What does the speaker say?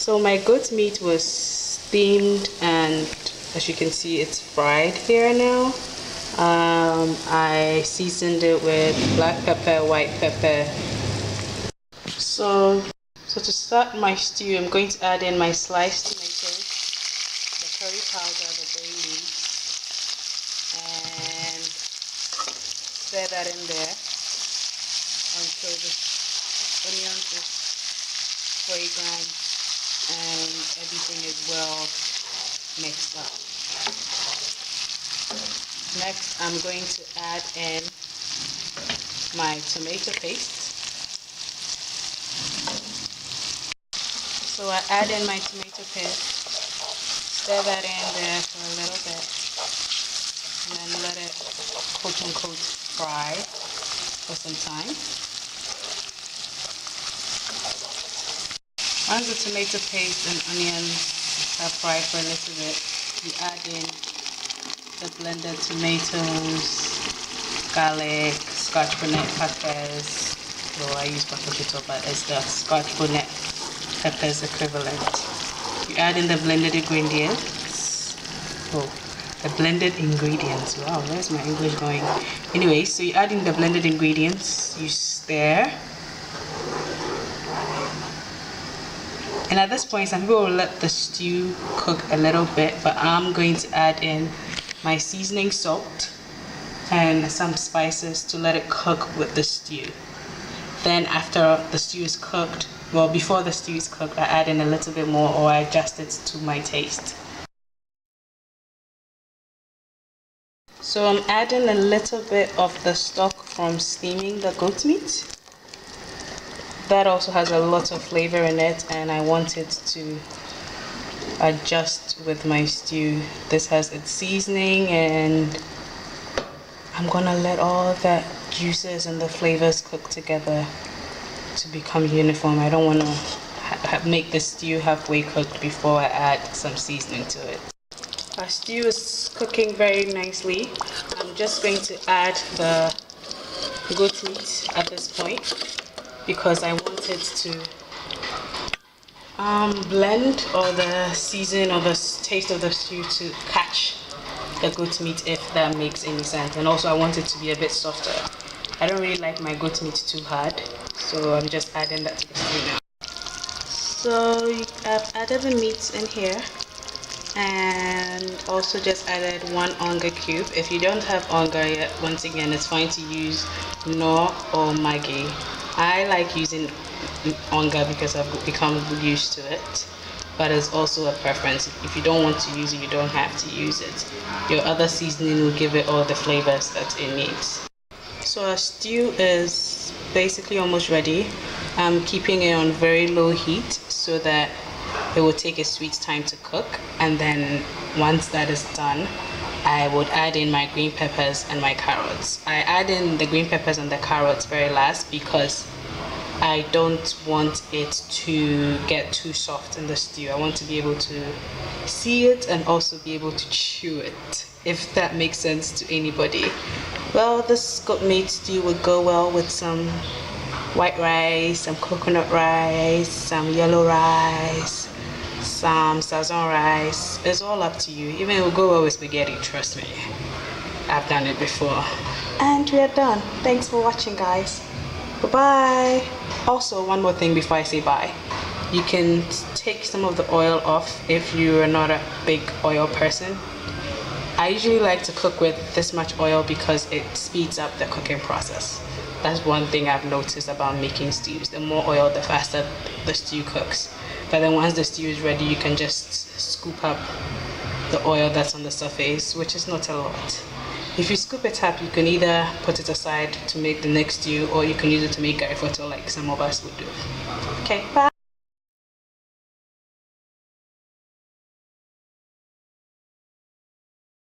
So my goat meat was steamed, and as you can see, it's fried here now. I seasoned it with black pepper, white pepper. So to start my stew, I'm going to add in my sliced tomatoes, the curry powder, the bay leaves, and stir that in there until the onions is fragrant and everything is well mixed up. Next, I'm going to add in my tomato paste. So I add in my tomato paste, stir that in there for a little bit, and then let it quote unquote fry for some time. Once the tomato paste and onions are fried for a little bit, you add in the blended tomatoes, garlic, scotch bonnet peppers. Well, I use potato, but it's the scotch bonnet peppers equivalent. You add in the blended ingredients. Oh, the blended ingredients. Wow, where's my English going? Anyway, so you add in the blended ingredients, you stir. And at this point, some people will let the stew cook a little bit, but I'm going to add in my seasoning salt and some spices to let it cook with the stew. Then after the stew is cooked, well, before the stew is cooked, I add in a little bit more, or I adjust it to my taste. So I'm adding a little bit of the stock from steaming the goat meat. That also has a lot of flavor in it, and I want it to adjust with my stew. This has its seasoning, and I'm gonna let all the juices and the flavors cook together to become uniform. I don't want to make the stew halfway cooked before I add some seasoning to it. Our stew is cooking very nicely. I'm just going to add the goat meat at this point, because I want it to blend, or the season or the taste of the stew to catch the goat meat, if that makes any sense. And also I want it to be a bit softer. I don't really like my goat meat too hard, so I'm just adding that to the stew now. So I've added the meats in here, and also just added 1 onga cube. If you don't have onga yet, once again, it's fine to use knorr or maggi. I like using onga because I've become used to it, but it's also a preference. If you don't want to use it, you don't have to use it. Your other seasoning will give it all the flavors that it needs. So our stew is basically almost ready. I'm keeping it on very low heat so that it will take a sweet time to cook, and then once that is done, I would add in my green peppers and my carrots. I add in the green peppers and the carrots very last because I don't want it to get too soft in the stew. I want to be able to see it and also be able to chew it, if that makes sense to anybody. Well, this goat meat stew would go well with some white rice, some coconut rice, some yellow rice, some sazon rice. It's all up to you. Even it will go well with spaghetti, trust me. I've done it before. And we are done. Thanks for watching, guys. Bye-bye. Also, one more thing before I say bye. You can take some of the oil off if you are not a big oil person. I usually like to cook with this much oil because it speeds up the cooking process. That's one thing I've noticed about making stews. The more oil, the faster the stew cooks. But then once the stew is ready, you can just scoop up the oil that's on the surface, which is not a lot. If you scoop it up, you can either put it aside to make the next stew, or you can use it to make garifotto like some of us would do. Okay, bye!